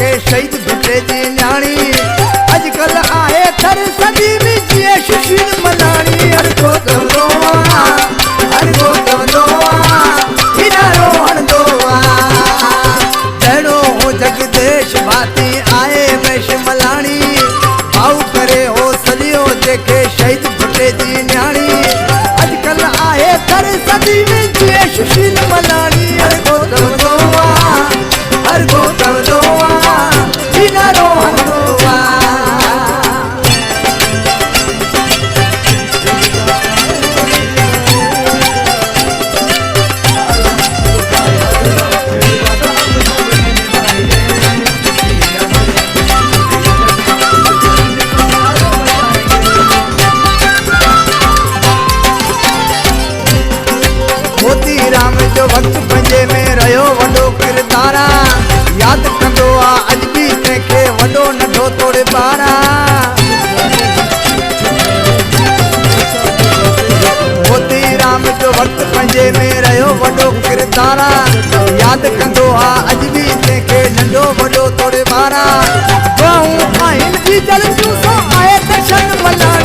देखे शहीद भिटे जी न्याणी अजकल आहे थर सदी में जिए सुशील मलानी हर को दोआ हर को दोआ हिना रोहन दोआ जड़ो हो जगदेश भाती आए मेश मलानी भाऊ करे हो सलियो देखे शहीद भिटे जी न्याणी अजकल आहे थर सदी में जिए सुशील मलानी हर को दोआ हर को दोआ हिना रोहन दोआ राम जो भक्त पंजे में रहो वडो किरदारा याद कंदो आ अज भी तंहिंखे वडो नंढो तोड़े बारा मोती राम जो भक्त पंजे में रहो वडो किरदारा याद कंदो आ अज भी तंहिंखे नंढो वडो तोड़े बारा बाहूं आहिनि जी जल जूं सो आए दर्शन मला